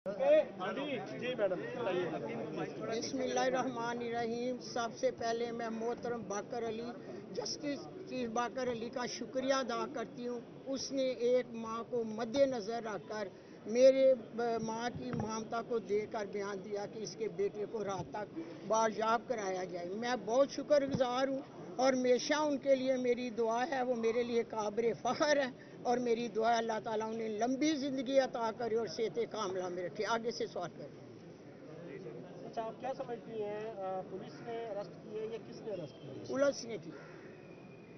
जी madam बिस्मिल्लाहिर्रहमानिर्रहीम। सबसे पहले मैं मोहतरम बाकर अली, जस्टिस चीफ बाकर अली का शुक्रिया अदा करती हूँ। उसने एक माँ को मद्देनज़र रखकर मेरे माँ की ममता को देकर बयान दिया कि इसके बेटे को रात तक बाजियाब कराया जाए। मैं बहुत शुक्रगुजार हूँ और हमेशा उनके लिए मेरी दुआ है। वो मेरे लिए काबिल फ़ख्र है और मेरी दुआ अल्लाह ताला उन्हें लंबी ज़िंदगी अता करे और सेहत कामला में रखे। आगे से सवाल करें। अच्छा, आप क्या समझती हैं, पुलिस ने अरेस्ट की है या किसने अरेस्ट किया? पुलिस ने की।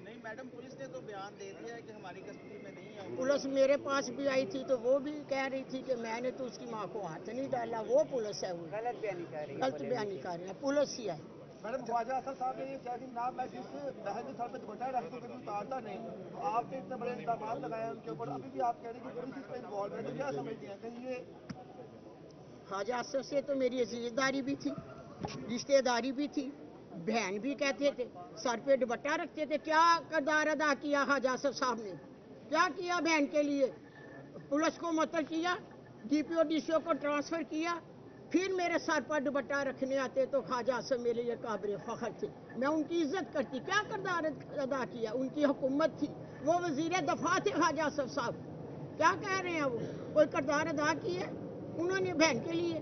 नहीं मैडम, पुलिस ने तो बयान दे दिया है कि हमारी कस्टडी में नहीं है। पुलिस मेरे पास भी आई थी तो वो भी कह रही थी कि मैंने तो उसकी माँ को हाथ नहीं डाला। वो पुलिस है, वो गलत बयानी कर रही है। गलत बयानी कर रहे हैं, पुलिस ही है। मैडम, ख्वाजा असद साहब ने ये कहा कि ना मैं जिस बहन के सर पे दुपट्टा रख को कभी उतारता नहीं, तो आपने इतने बड़े इल्जाम लगाए उनके ऊपर, अभी भी आप कह रहे हैं कि पुलिस इसमें इन्वॉल्व है, तो क्या समझती हैं कहीं ये? ख्वाजा असद से तो मेरी अजीजदारी भी थी, रिश्तेदारी भी थी, बहन भी कहते थे, सर पे दुपट्टा रखते थे। क्या किरदार अदा किया ख्वाजा असद साहब ने? क्या किया बहन के लिए? पुलिस को मुअत्तल किया, डीपीओ डीसीओ को ट्रांसफर किया, फिर मेरे सर पर दुपट्टा रखने आते तो ख्वाजा असद मेरे लिए काबिल फ़ख्र थे। मैं उनकी इज्जत करती। क्या किरदार अदा किया? उनकी हुकूमत थी, वो वजीर दफा थे ख्वाजा असद साहब। क्या कह रहे हैं वो? कोई किरदार अदा किया उन्होंने बहन के लिए?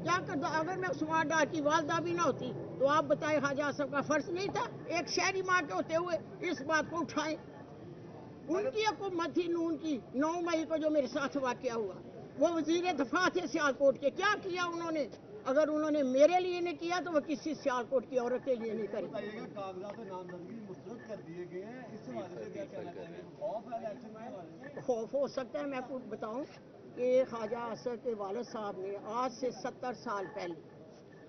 क्या किरदार? अगर मैं उस्मान डार की वालदा भी ना होती तो आप बताएं ख्वाजा असद का फर्ज नहीं था एक शहरी माँ के होते हुए इस बात को उठाएं? उनकी हुकूमत थी नून की। 9 मई को जो मेरे साथ वाकया हुआ, वो वजीर दफा थे सियालकोट के। क्या किया उन्होंने? अगर उन्होंने मेरे लिए नहीं किया तो वो किसी सियालकोट की औरत के लिए नहीं करेगी। कागजात नामजदगी मुस्तरद कर दिए गए हैं, इस हवाले से क्या कहना चाहेंगे? खौफ है इलेक्शन के हवाले से? खौफ हो सकता है। मैं कुछ बताऊं कि ख्वाजा असद के वालिद साहब ने आज से 70 साल पहले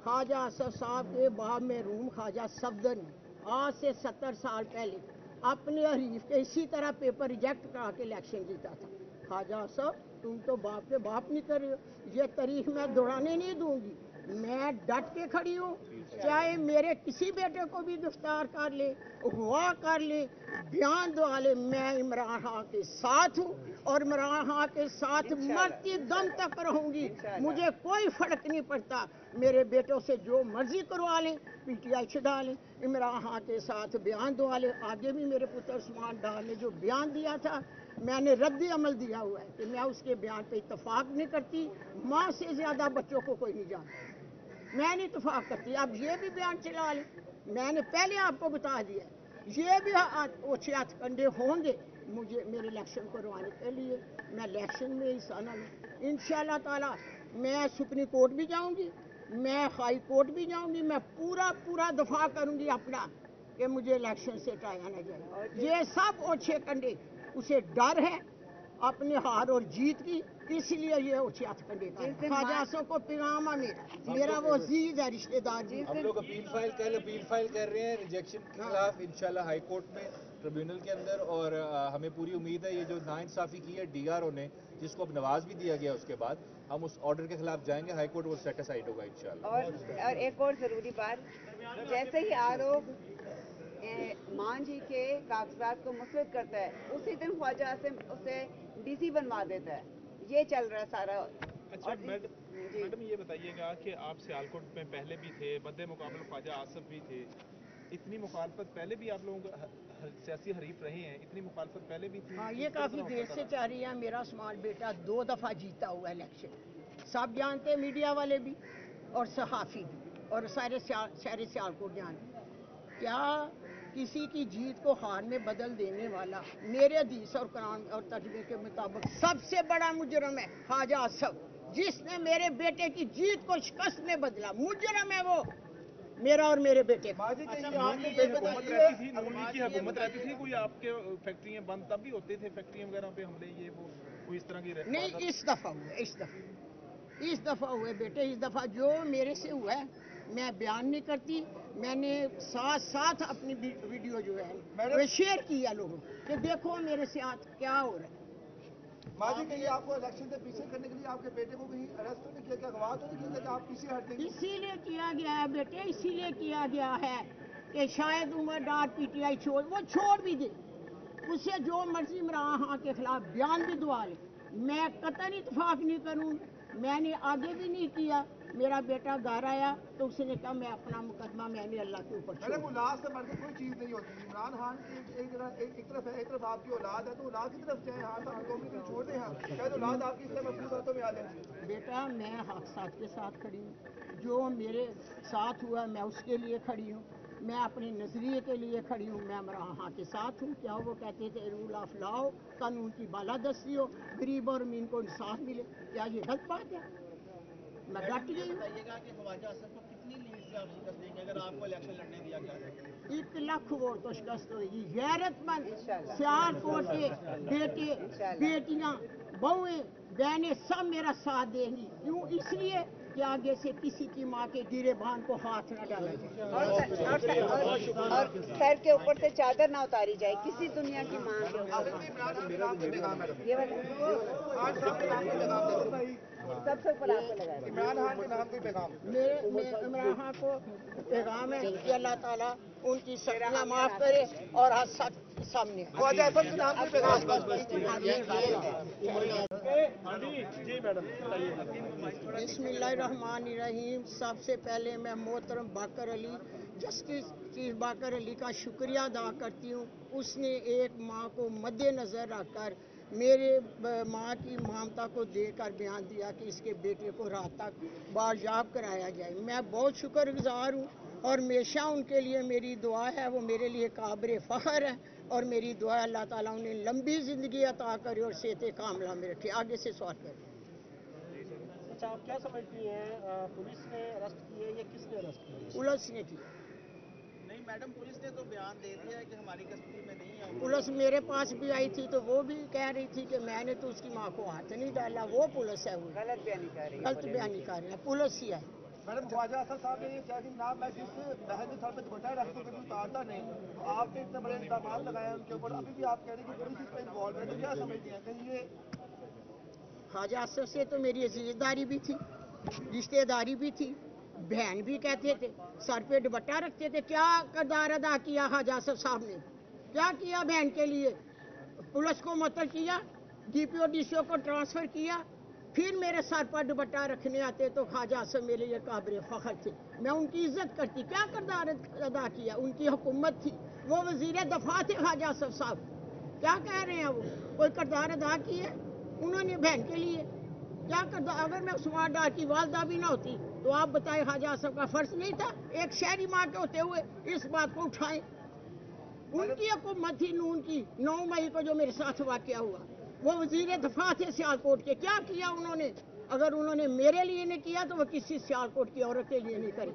ख्वाजा असद साहब के बाब में रूम ख्वाजा सफदर ने आज से 70 साल पहले अपने हरीफ के इसी तरह पेपर रिजेक्ट करा के इलेक्शन जीता था। ख्वाजा असद, तुम तो बाप के बाप नहीं कर रहे हो। ये तारीख मैं दोहराने नहीं दूंगी। मैं डट के खड़ी हूँ, चाहे मेरे किसी बेटे को भी गिरफ्तार कर ले, अगवा कर ले, बयान दवा ले, मैं इमरान खान के साथ हूँ और इमरान खान के साथ मरती दम तक रहूंगी। मुझे कोई फर्क नहीं पड़ता। मेरे बेटों से जो मर्जी करवा लें, पीटीआई छुड़ा लें, इमरान खान के साथ बयान दवा लें। आगे भी मेरे पुत्र उस्मान डार ने जो बयान दिया था, मैंने रद्दी अमल दिया हुआ है कि मैं उसके बयान पे इत्तफाक नहीं करती। माँ से ज्यादा बच्चों को कोई नहीं जानता, मैं नहीं इत्तफाक करती। अब ये भी बयान चला लें, मैंने पहले आपको बता दिया ये भी ओछे हथकंडे होंगे मुझे मेरे इलेक्शन करवाने के लिए। मैं इलेक्शन में हिस्सा न लूँ इंशाअल्लाह ताला। मैं सुप्रीम कोर्ट भी जाऊंगी, मैं हाई कोर्ट भी जाऊंगी। मैं पूरा दफा करूंगी अपना कि मुझे इलेक्शन से हटाया न जाए। ये सब ओछे कंडे, उसे डर है अपने हार और जीत की, इसलिए ये ओछे हथकंडे का। ख्वाजा असद को पैगाम है मेरा वो अजीज है, रिश्तेदार भी। हम लोग अपील फाइल कर रहे हैं रिजेक्शन के खिलाफ इंशाल्लाह हाई कोर्ट में, ट्रिब्यूनल के अंदर। और हमें पूरी उम्मीद है ये जो नाइंसाफ़ी की है डीआरओ ने, जिसको अब नवाज भी दिया गया, उसके बाद हम उस ऑर्डर के खिलाफ जाएंगे। हाई कोर्ट वो सेटिस्फाइड होगा इंशाल्लाह। और एक और ज़रूरी बात, जैसे ही आरोप मान जी के कागजात को मुस्तरद करता है, उसी दिन ख्वाजा आसिम उसे डीसी बनवा देता है। ये चल रहा है सारा। अच्छा मैडम ये बताइएगा कि आप सियालकोट में पहले भी थे, मद्दे मुकाबले ख्वाजा आसिफ भी थे। इतनी मुखालफत पहले भी आप लोगों का सियासी हरीफ रहे हैं, इतनी मुखालफत पहले भी थी? हाँ, ये काफ़ी देर से चाह रही है। मेरा स्मार्ट बेटा 2 दफ़ा जीता हुआ इलेक्शन, सब जानते, मीडिया वाले भी और सहाफ़ी भी और सारे शहर सियालकोट जानते। क्या किसी की जीत को हार में बदल देने वाला मेरे हदीस और कुरान और तर्जुमे के मुताबिक सबसे बड़ा मुजरम है ख्वाजा असद, जिसने मेरे बेटे की जीत को शिकस्त में बदला। मुजरम है वो, मेरा और मेरे बेटे का। नूनी की हुकूमत रहती थी, कोई आपके फैक्ट्रियां बंद तब भी होते थे, फैक्ट्रियां वगैरह पे हमले, ये वो कोई इस तरह की नहीं, इस दफा हुए, इस दफा हुए बेटे। इस दफा जो मेरे से हुआ है मैं बयान नहीं करती। मैंने साथ अपनी वीडियो जो है वो शेयर किया लोगों कि देखो मेरे साथ क्या हो रहा है। माजी कहिए, आपको इलेक्शन से पीछे करने के लिए आपके बेटे को कहीं अरेस्ट नहीं किया, क्या अगवा तो नहीं किया कि आप पीछे हट देंगे? इसीलिए किया गया है बेटे, इसीलिए किया गया है कि शायद उमर डार पीटीआई छोड़ भी दे, उससे जो मर्जी इमरान खान के खिलाफ बयान भी दवा ले, मैं कतई इत्तेफाक नहीं करूँ میں نے آگے بھی نہیں کیا. میرا بیٹا گھر آیا تو اس نے کہا میں اپنا مقدمہ میں نے اللہ کے اوپر چھوڑ میڈم دیا. اولاد سے بڑھ کے کوئی چیز نہیں ہوتی. عمران خان کی ایک طرف ہے، ایک طرف آپ کی اولاد ہے، تو اولاد کی طرف جائیں، ہاتھ آپ 2 منٹ چھوڑ دیں. ہاں شاید اولاد آپ کی اس سے محفوظ ہاتھوں میں آ جائے. بیٹا میں حادثات کے ساتھ کھڑی ہوں، جو میرے ساتھ ہوا میں اس کے لیے کھڑی ہوں، میں اپنے نظریے کے لیے کھڑی ہوں. میں عمران کے ساتھ ہوں. کیا وہ کہتے تھے رول آف لاؤ، قانون کی بالادستی ہو، غریب اور امین کو انصاف ملے. کیا یہ غلط بات ہے؟ میں ڈٹ یہ گئی ہوں. بتائیے گا کہ خواجہ اسد کو کتنی لیڈ سے آپ شکست دیں گے اگر آپ کو الیکشن لڑنے دیا گیا؟ 1 لاکھ ووٹ تو شکست ہوئے گی. غیرت مند انشاءاللہ. سیالکوٹ کے بیٹے انشاءاللہ. بیٹیاں بہویں بہنیں سب میرا ساتھ دیں گی. کیوں؟ اس لیے کہ آگے سے کسی کی ماں کے گرے بان کو ہاتھ نہ ڈالا جائے. اور سر کے اوپر سے چادر نہ اتاری جائے کسی دنیا کی ماں کے اوپر. آخر میں عمران خان کے نام کوئی پیغام ہے؟ یہ والا خان صاحب کے نام کوئی پیغام ہے؟ سب سے اوپر آپ کو لگا دیں. عمران خان کے نام کوئی پیغام؟ میں عمران خان کو پیغام ہے کہ اللہ تعالیٰ ان کی سختیاں معاف کرے اور ہر سخت سامنے. خواجہ اسد کے نام کوئی پیغام؟ بسم اللہ الرحمن الرحیم. سب سے پہلے میں محترم باقر علی جسٹس چیف باقر علی کا شکریہ ادا کرتی ہوں. اس نے ایک ماں کو مد نظر رکھ کر میرے ماں کی ممتا کو دے کر بیان دیا کہ اس کے بیٹے کو رات تک بازیاب کرایا جائے. میں بہت شکر گزار ہوں اور ہمیشہ ان کے لیے میری دعا ہے. وہ میرے لیے قابل فخر ہے اور میری دعا ہے اللہ تعالیٰ انہیں لمبی زندگی عطا کرے اور صحت کاملہ میں رکھے. آگے سے سوال کریں. اچھا آپ کیا سمجھتی ہیں پولیس نے ارسٹ کی ہے یا کس نے ارسٹ کی ہے؟ پولیس نے کیا. نہیں میڈم پولیس نے تو بیان دے دیا ہے کہ ہماری کسٹڈی میں نہیں ہے. پولیس میرے پاس بھی آئی تھی تو وہ بھی کہہ رہی تھی کہ میں نے تو اس کی ماں کو ہاتھ نہیں ڈالا. وہ پولیس ہے، وہ غلط بیانی کر رہی ہے. غلط بیانی کر رہے ہیں. پولیس ہی ہے. میڈم خواجہ اسد صاحب نے یہ کہا کہ جناب میں جس بہن کے سر پہ دوپٹہ رکھ کو کبھی اتارتا نہیں، تو آپ نے اتنے بڑے الزامات لگائے ہیں ان کے اوپر، ابھی بھی آپ کہہ رہے ہیں کہ پولیس اس میں انوالو ہے، تو کیا سمجھتی ہیں کہیں یہ خواجہ اسد سے تو میری عزیز داری بھی تھی، رشتے داری بھی تھی، بہن بھی کہتے تھے، سر پہ دوپٹہ رکھتے تھے. کیا کردار ادا کیا خواجہ اسد صاحب نے؟ کیا کیا بہن کے لیے؟ پولیس کو معطل کیا، D P O D C او کو ٹرانسفر کیا، پھر میرے سر پر دوپٹہ رکھنے آتے تو خواجہ اسد میرے لیے قابل فخر تھے. میں ان کی عزت کرتی. کیا کردار ادا کیا؟ ان کی حکومت تھی، وہ وزیر دفاع تھے خواجہ اسد صاحب. کیا کہہ رہے ہیں؟ وہ کوئی کردار ادا کیے انہوں نے بہن کے لیے؟ کیا کردار؟ اگر میں عثمان ڈار کی والدہ بھی نہ ہوتی تو آپ بتائیں خواجہ اسد کا فرض نہیں تھا ایک شہری ماں کے ہوتے ہوئے اس بات کو اٹھائیں؟ ان کی حکومت تھی نون کی. 9 مئی کو جو میرے ساتھ واقعہ ہوا، وہ وزیر دفاع تھے سیالکوٹ کے. کیا کیا انہوں نے؟ اگر انہوں نے میرے لیے نہیں کیا تو وہ کسی سیالکوٹ کی عورت کے لیے نہیں کریں.